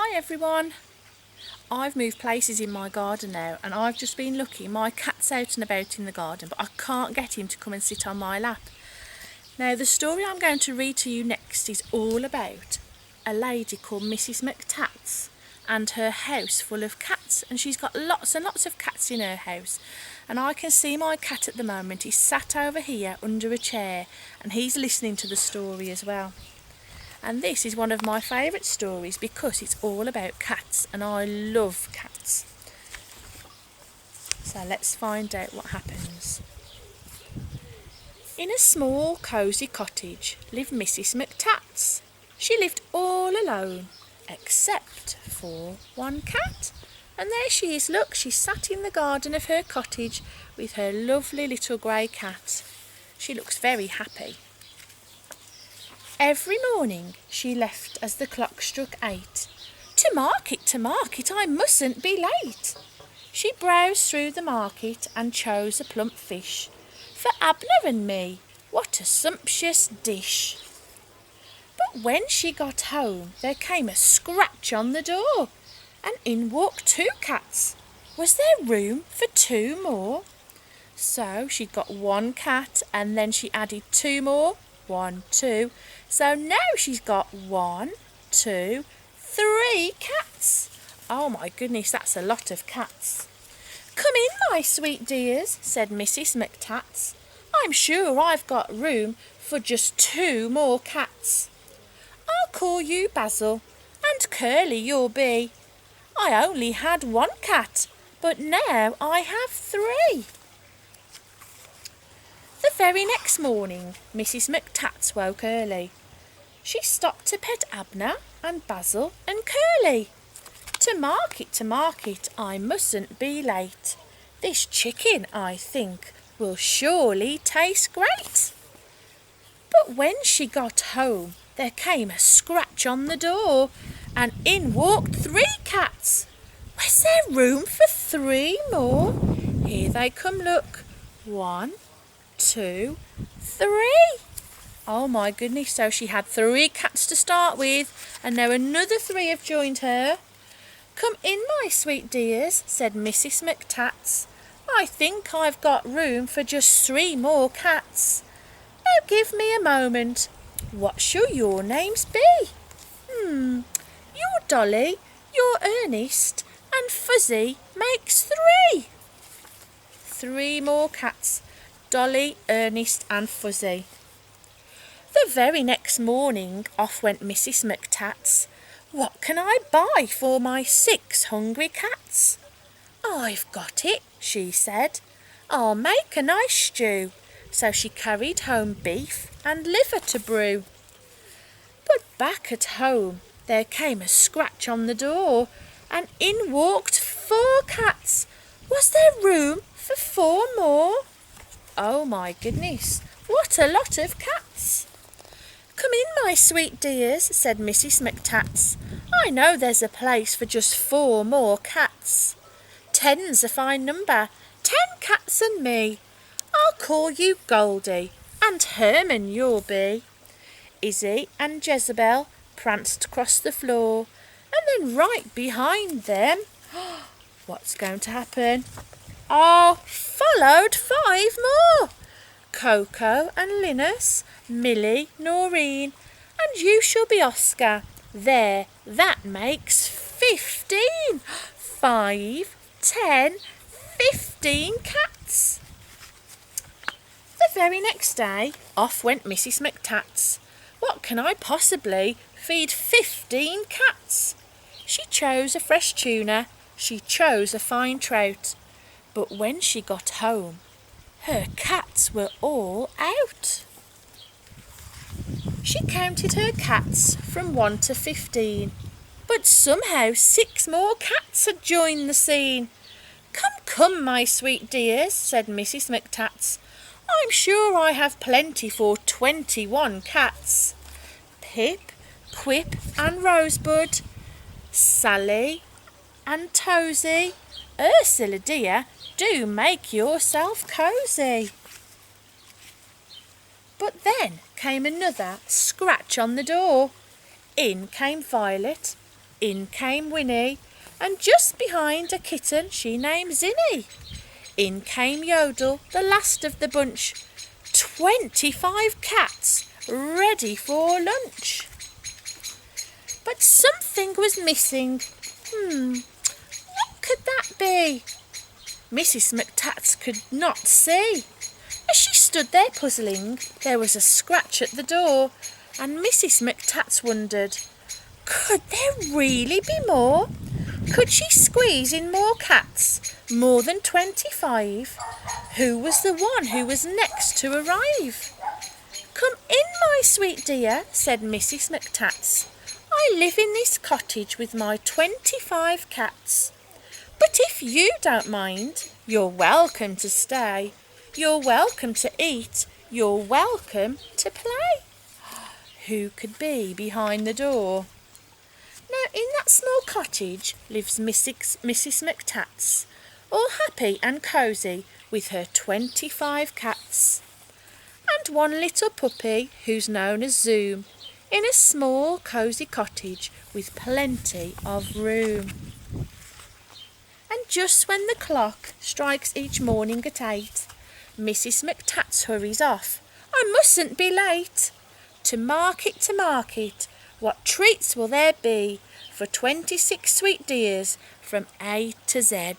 Hi everyone. I've moved places in my garden now and I've just been lucky. My cat's out and about in the garden, but I can't get him to come and sit on my lap. Now the story I'm going to read to you next is all about a lady called Mrs. McTats and her house full of cats, and she's got lots and lots of cats in her house. And I can see my cat at the moment. He's sat over here under a chair and he's listening to the story as well. And this is one of my favourite stories because it's all about cats and I love cats. So let's find out what happens. In a small cosy cottage lived Mrs. McTats. She lived all alone except for one cat. And there she is, look, she sat in the garden of her cottage with her lovely little grey cat. She looks very happy. Every morning she left as the clock struck 8. To market, I mustn't be late. She browsed through the market and chose a plump fish. For Abner and me, what a sumptuous dish. But when she got home, there came a scratch on the door, and in walked 2 cats. Was there room for 2 more? So she got 1 cat and then she added 2 more. 1, 2. So now she's got 1, 2, 3 cats. Oh my goodness, that's a lot of cats. Come in, my sweet dears, said Mrs. McTats. I'm sure I've got room for just 2 more cats. I'll call you Basil, and Curly you'll be. I only had 1 cat, but now I have 3. The very next morning, Mrs. McTats woke early. She stopped to pet Abner and Basil and Curly. To market, I mustn't be late. This chicken, I think, will surely taste great. But when she got home, there came a scratch on the door, and in walked 3 cats. Was there room for 3 more? Here they come, look. 1, 2, 3. Oh my goodness, so she had 3 cats to start with, and now another 3 have joined her. Come in, my sweet dears, said Mrs. McTats. I think I've got room for just 3 more cats. Now give me a moment. What shall your names be? You're Dolly, you're Ernest, and Fuzzy makes 3. 3 more cats. Dolly, Ernest and Fuzzy. The very next morning off went Mrs. McTats. What can I buy for my 6 hungry cats? I've got it, she said. I'll make a nice stew. So she carried home beef and liver to brew. But back at home there came a scratch on the door, and in walked 4 cats. Was there room for 4 more? Oh my goodness, what a lot of cats. Come in, my sweet dears, said Mrs. McTats. I know there's a place for just 4 more cats. 10's a fine number, 10 cats and me. I'll call you Goldie, and Herman you'll be. Izzy and Jezebel pranced across the floor, and then right behind them, what's going to happen? Oh, followed 5 more. Coco and Linus, Millie, Noreen, and you shall be Oscar. There, that makes 15. 5, 10, 15 cats. The very next day, off went Mrs. McTats. What can I possibly feed 15 cats? She chose a fresh tuna, she chose a fine trout. But when she got home, her cats were all out. She counted her cats from 1 to 15, but somehow 6 more cats had joined the scene. Come, my sweet dears, said Mrs. McTats. I'm sure I have plenty for 21 cats. Pip, Quip and Rosebud, Sally and Tosie, Ursula dear, do make yourself cosy. But then came another scratch on the door. In came Violet, In came Winnie, and just behind a kitten she named Zinny. In came Yodel, the last of the bunch. 25 cats ready for lunch. But something was missing. What could that be? Mrs. McTats could not see. As she stood there puzzling, there was a scratch at the door, and Mrs. McTats wondered, could there really be more? Could she squeeze in more cats, more than 25? Who was the one who was next to arrive? Come in, my sweet dear, said Mrs. McTats. I live in this cottage with my 25 cats. But if you don't mind, you're welcome to stay. You're welcome to eat. You're welcome to play. Who could be behind the door? Now, in that small cottage lives Mrs. McTats, all happy and cosy with her 25 cats. And one little puppy who's known as Zoom, in a small cosy cottage with plenty of room. And just when the clock strikes each morning at 8, Mrs. McTats hurries off. I mustn't be late. To market, what treats will there be for 26 sweet dears from A to Z?